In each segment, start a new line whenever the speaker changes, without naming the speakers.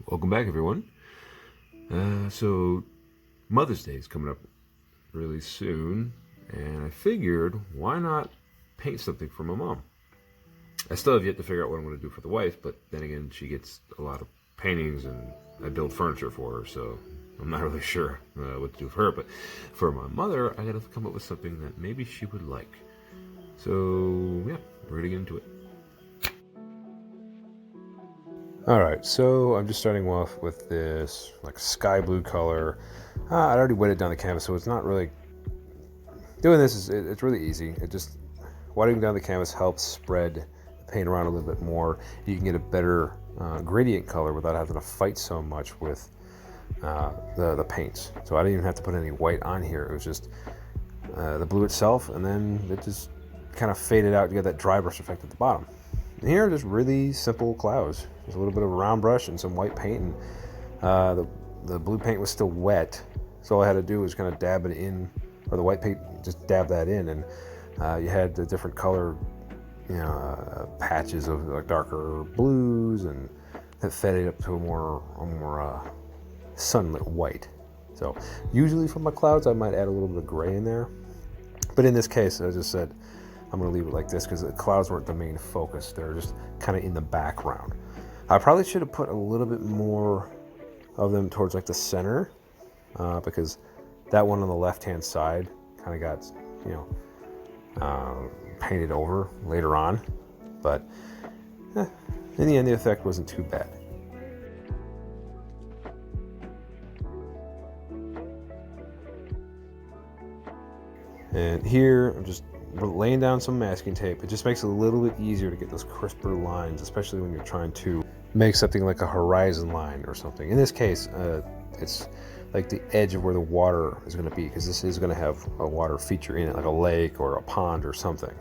Welcome back, everyone. So Mother's Day is coming up really soon, and I figured, why not paint something for my mom? I still have yet to figure out what I'm going to do for the wife, but then again, she gets a lot of paintings, and I build furniture for her, so I'm not really sure what to do for her. But for my mother, I got to come up with something that maybe she would like. So yeah, we're gonna get into it. Alright, so I'm just starting off with this like sky blue color. I already wetted down the canvas, so it's not really... Doing this it's really easy. It just... Wetting down the canvas helps spread the paint around a little bit more. You can get a better gradient color without having to fight so much with the paints. So I didn't even have to put any white on here. It was just the blue itself, and then it just kind of faded out. You get that dry brush effect at the bottom. And here are just really simple clouds. Just a little bit of a round brush and some white paint, and the blue paint was still wet, so all I had to do was kind of dab it in, or the white paint, just dab that in, and you had the different color, patches of like darker blues, and that faded up to a more sunlit white. So usually for my clouds, I might add a little bit of gray in there, but in this case, as I just said, I'm going to leave it like this because the clouds weren't the main focus. They're just kind of in the background. I probably should have put a little bit more of them towards like the center, because that one on the left-hand side kind of got, painted over later on. But in the end, the effect wasn't too bad. And here, I'm just laying down some masking tape. It just makes it a little bit easier to get those crisper lines, especially when you're trying to make something like a horizon line or something. In this case, it's like the edge of where the water is going to be, because this is going to have a water feature in it, like a lake or a pond or something.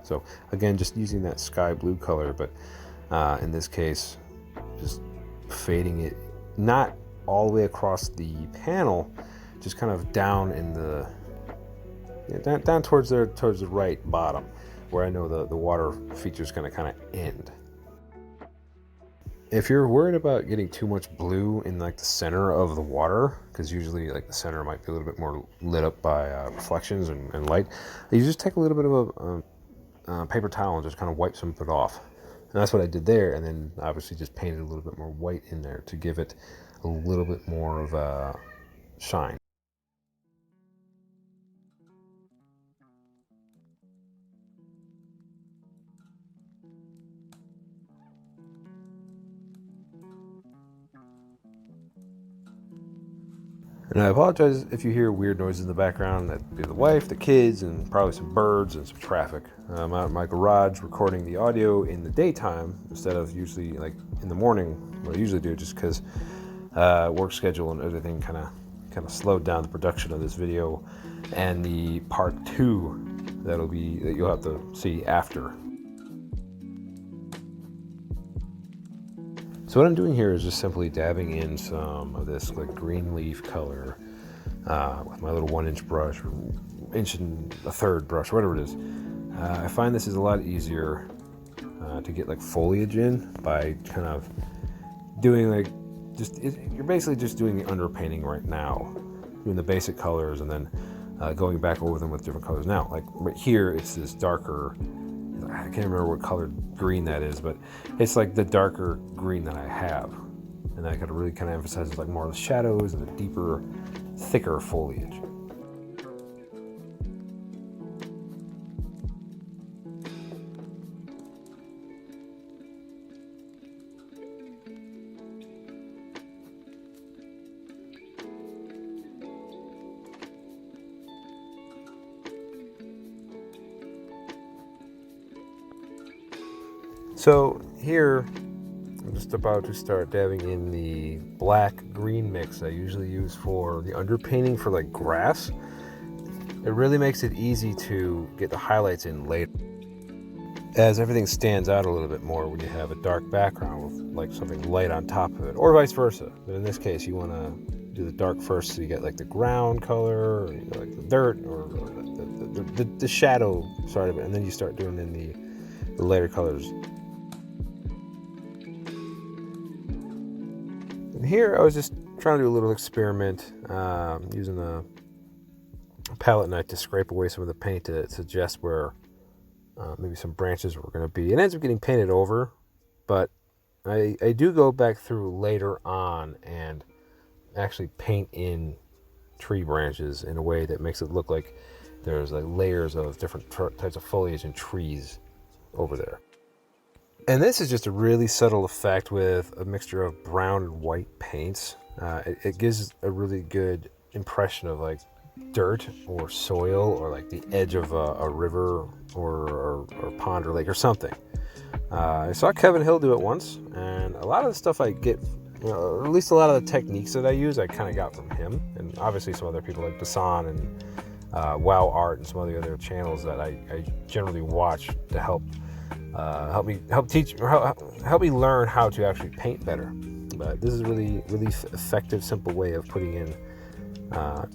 So again, just using that sky blue color, but in this case, just fading it not all the way across the panel, just kind of down in the down towards the right bottom, where I know the water feature is going to kind of end. If you're worried about getting too much blue in like the center of the water, because usually like the center might be a little bit more lit up by reflections and light, you just take a little bit of a paper towel and just kind of wipe some of it off. And that's what I did there, and then obviously just painted a little bit more white in there to give it a little bit more of a shine. And I apologize if you hear weird noises in the background. That'd be the wife, the kids, and probably some birds and some traffic. I'm out in my garage recording the audio in the daytime instead of usually like in the morning, what I usually do, just because work schedule and everything kind of slowed down the production of this video and the part 2 that you'll have to see after. So what I'm doing here is just simply dabbing in some of this like green leaf color with my little 1-inch brush, or 1.3" brush, whatever it is. I find this is a lot easier to get like foliage in by kind of doing like you're basically just doing the underpainting right now, doing the basic colors and then going back over them with different colors. Now, like right here, it's this darker, I can't remember what color green that is, but it's like the darker green that I have. And I gotta really kind of emphasize like more of the shadows and the deeper, thicker foliage. So here, I'm just about to start dabbing in the black-green mix I usually use for the underpainting for like grass. It really makes it easy to get the highlights in later, as everything stands out a little bit more when you have a dark background with like something light on top of it, or vice versa. But in this case, you want to do the dark first so you get like the ground color, or like the dirt, or the shadow side of it, and then you start doing in the lighter colors. And here I was just trying to do a little experiment, using a palette knife to scrape away some of the paint to suggest where maybe some branches were going to be. It ends up getting painted over, but I do go back through later on and actually paint in tree branches in a way that makes it look like there's like layers of different types of foliage and trees over there. And this is just a really subtle effect with a mixture of brown and white paints. It gives a really good impression of like dirt or soil or like the edge of a river or pond or lake or something. I saw Kevin Hill do it once, and a lot of the stuff I get, or at least a lot of the techniques that I use, I kind of got from him, and obviously some other people like Basan and Wow Art and some of the other channels that I generally watch to help me learn how to actually paint better. But this is a really effective, simple way of putting in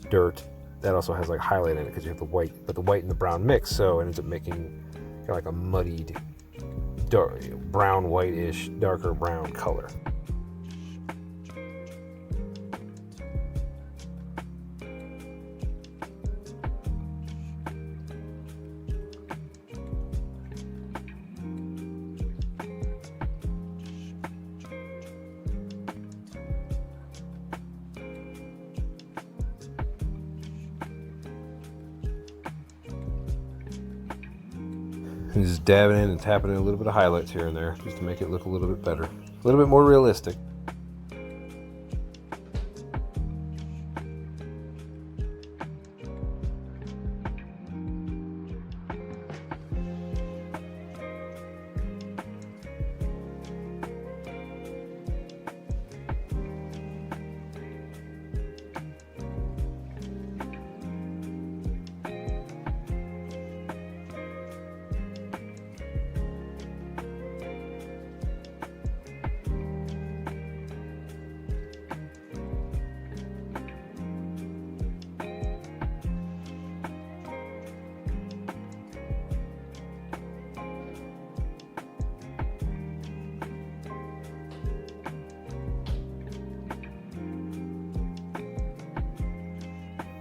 dirt that also has like highlight in it, because you have the white, but the white and the brown mix, so it ends up making kind of like a muddied, dark, brown, whitish, darker brown color. And just dabbing in and tapping in a little bit of highlights here and there, just to make it look a little bit better, a little bit more realistic.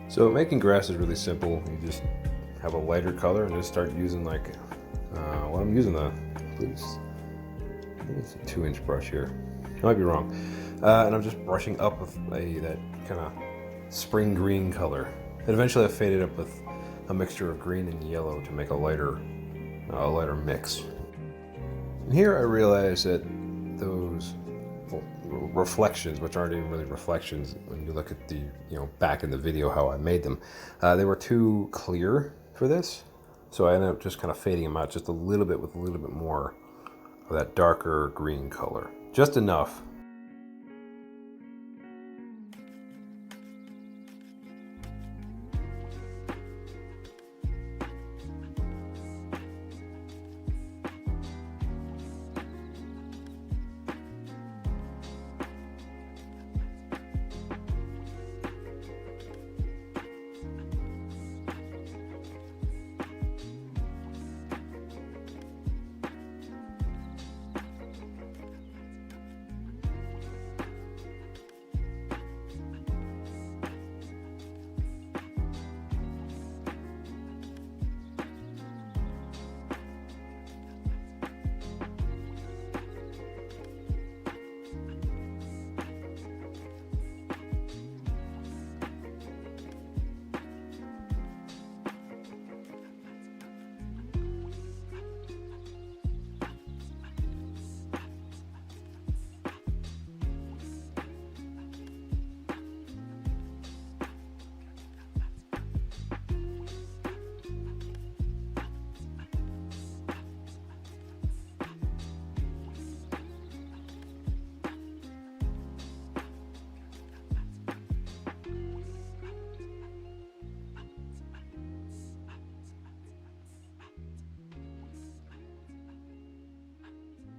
So making grass is really simple. You just have a lighter color and just start using like, what I'm using, I think it's a 2-inch brush here. I might be wrong. And I'm just brushing up with that kind of spring green color. And eventually I faded up with a mixture of green and yellow to make a lighter mix. And here I realized that those reflections, which aren't even really reflections when you look at the, back in the video how I made them, they were too clear for this, so I ended up just kind of fading them out just a little bit with a little bit more of that darker green color, just enough.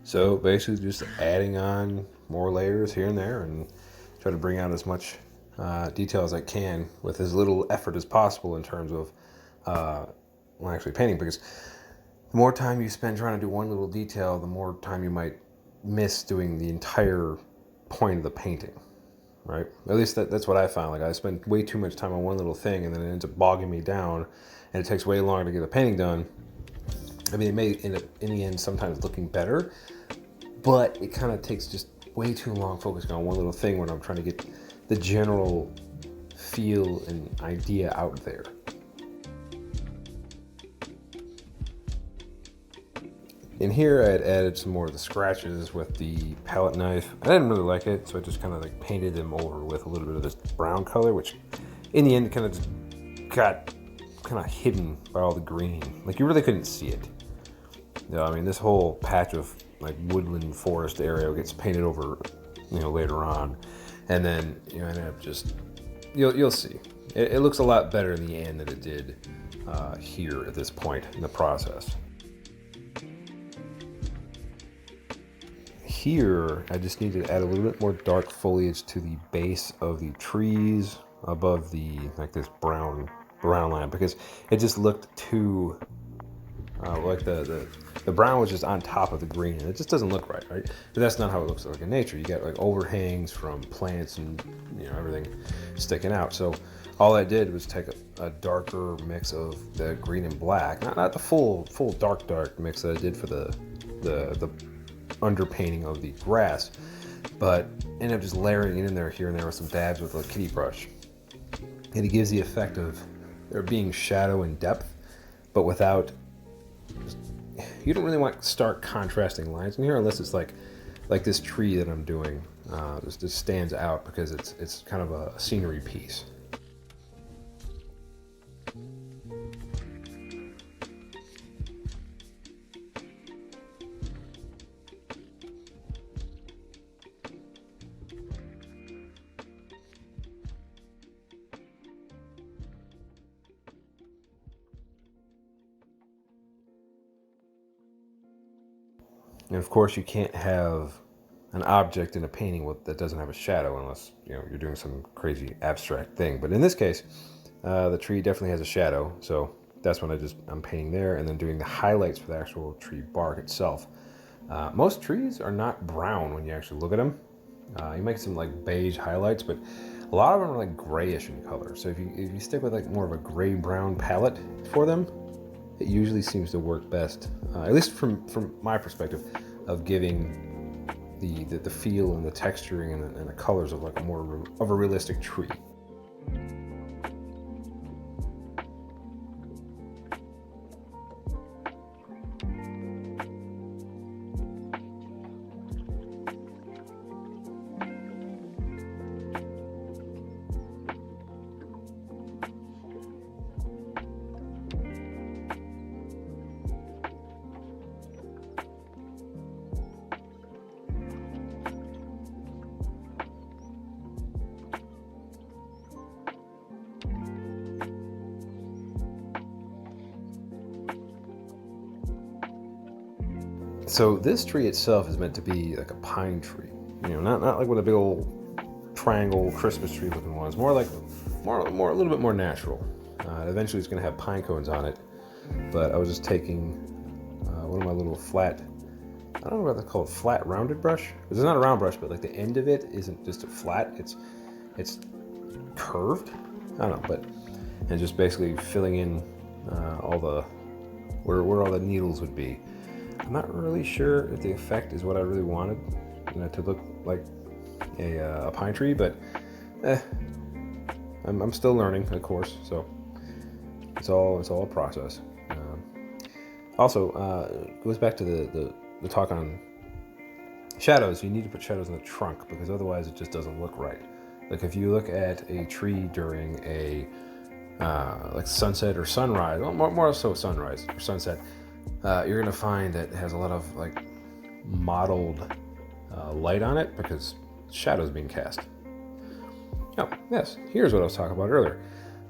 So basically just adding on more layers here and there and try to bring out as much detail as I can with as little effort as possible in terms of when actually painting, because the more time you spend trying to do one little detail, the more time you might miss doing the entire point of the painting. right? At least that's what I found. Like I spend way too much time on one little thing, and then it ends up bogging me down, and it takes way longer to get the painting done. I mean, it may end up in the end sometimes looking better, but it kind of takes just way too long focusing on one little thing when I'm trying to get the general feel and idea out there. In here, I had added some more of the scratches with the palette knife. I didn't really like it, so I just kind of like painted them over with a little bit of this brown color, which in the end kind of just got kind of hidden by all the green. Like you really couldn't see it. You know, I mean, this whole patch of like woodland forest area gets painted over, you know, later on, and then you end up just you'll see. It looks a lot better in the end than it did here at this point in the process. Here, I just need to add a little bit more dark foliage to the base of the trees above the like this brown line, because it just looked too like the brown was just on top of the green, and it just doesn't look right? But that's not how it looks like in nature. You got like overhangs from plants and you know everything sticking out. So all I did was take a darker mix of the green and black, not the full dark mix that I did for the underpainting of the grass, but ended up just layering it in there here and there with some dabs with a kitty brush, and it gives the effect of there being shadow and depth, but without. You don't really want stark contrasting lines in here unless it's like this tree that I'm doing just stands out because it's kind of a scenery piece. And of course, you can't have an object in a painting that doesn't have a shadow unless you know you're doing some crazy abstract thing. But in this case, the tree definitely has a shadow, so that's when I'm painting there and then doing the highlights for the actual tree bark itself. Most trees are not brown when you actually look at them. You make some like beige highlights, but a lot of them are like grayish in color. So if you stick with like more of a gray-brown palette for them, it usually seems to work best, at least from my perspective, of giving the feel and the texturing and the colors of like more of a realistic tree. So this tree itself is meant to be like a pine tree, you know, not like with a big old triangle Christmas tree looking one. It's more like a little bit more natural. Eventually, it's going to have pine cones on it, but I was just taking one of my little flat. I don't know what they're called, flat rounded brush. It's not a round brush, but like the end of it isn't just a flat. It's curved. I don't know, but and just basically filling in all the where all the needles would be. I'm not really sure if the effect is what I really wanted, you know, to look like a pine tree, but I'm still learning, of course. So it's all a process. Also, goes back to the talk on shadows. You need to put shadows in the trunk because otherwise it just doesn't look right. Like if you look at a tree during a like sunset or sunrise, well, more so sunrise or sunset, you're gonna find that it has a lot of like mottled light on it because shadows being cast. Oh, yes, here's what I was talking about earlier.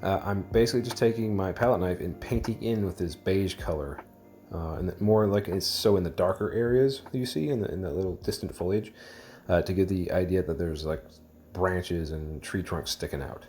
I'm basically just taking my palette knife and painting in with this beige color, and more like it's so in the darker areas that you see in that little distant foliage, to give the idea that there's like branches and tree trunks sticking out.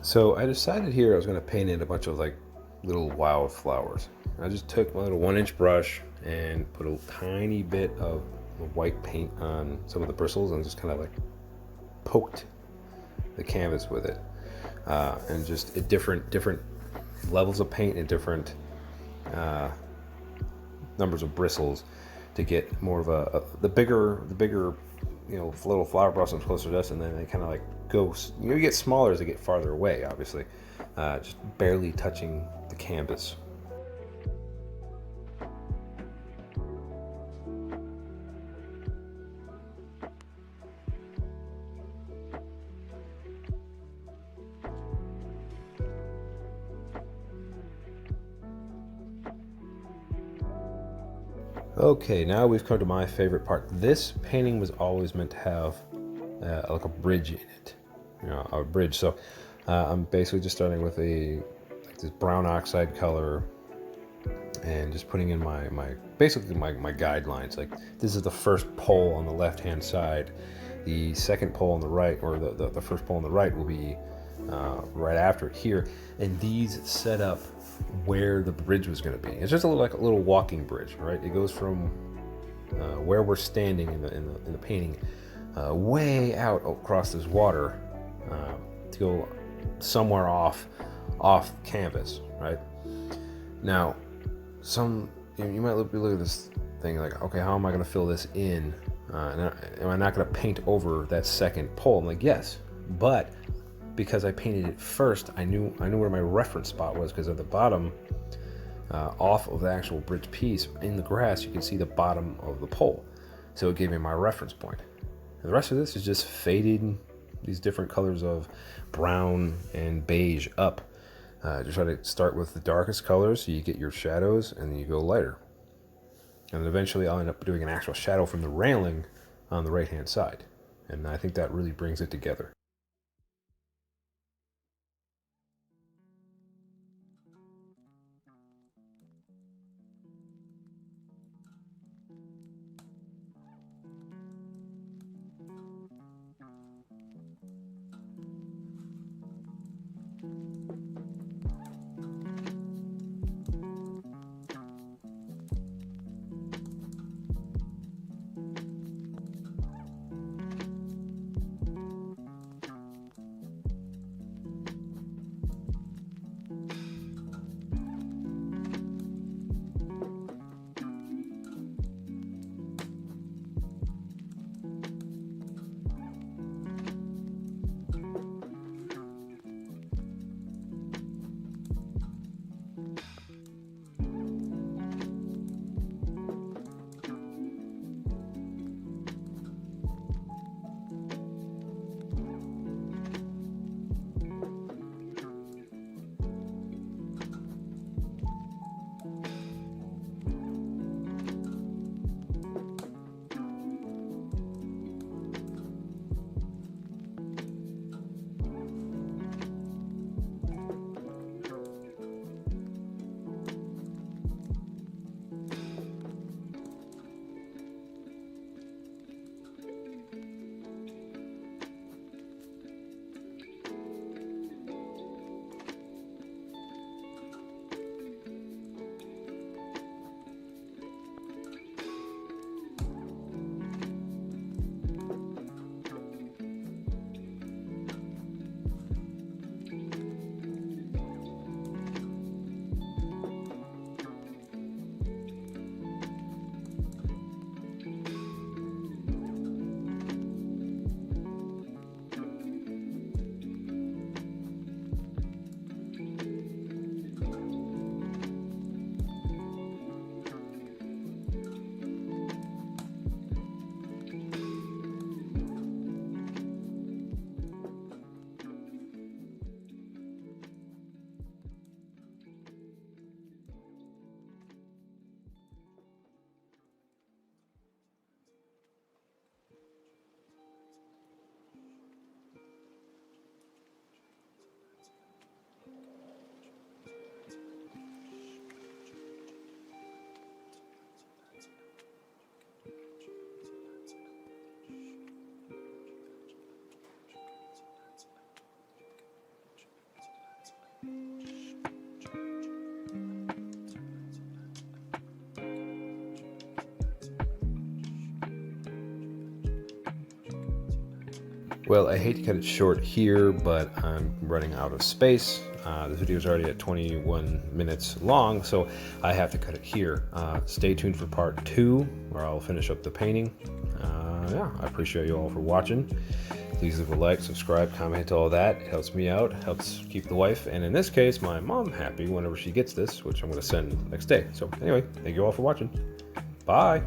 So I decided here I was going to paint in a bunch of like little wildflowers. I just took my little 1-inch brush and put a tiny bit of white paint on some of the bristles and just kind of like poked the canvas with it, and just at different levels of paint and different numbers of bristles to get more of the bigger little flower blossoms closer to us, and then they kind of like go, you get smaller as they get farther away, obviously, just barely touching the canvas. Okay, now we've come to my favorite part. This painting was always meant to have like a bridge in it, a bridge. So I'm basically just starting with this brown oxide color and just putting in my guidelines. Like, this is the first pole on the left hand side, the second pole on the right, or the first pole on the right will be right after it here, and these set up where the bridge was going to be. It's just like a little walking bridge, right? It goes from where we're standing in the painting way out across this water to go somewhere off canvas, right? Now, you might look at this thing like, okay, how am I going to fill this in? And am I not going to paint over that second pole? I'm like, yes, but because I painted it first, I knew where my reference spot was, because at the bottom, off of the actual bridge piece in the grass, you can see the bottom of the pole. So it gave me my reference point. And the rest of this is just fading these different colors of brown and beige up. Just try to start with the darkest colors so you get your shadows, and then you go lighter. And then eventually I'll end up doing an actual shadow from the railing on the right hand side. And I think that really brings it together. Well, I hate to cut it short here, but I'm running out of space. This video is already at 21 minutes long, so I have to cut it here. Stay tuned for part 2, where I'll finish up the painting. Yeah, I appreciate you all for watching. Please leave a like, subscribe, comment, all that. It helps me out, helps keep the wife, and in this case, my mom happy whenever she gets this, which I'm going to send the next day. So anyway, thank you all for watching. Bye.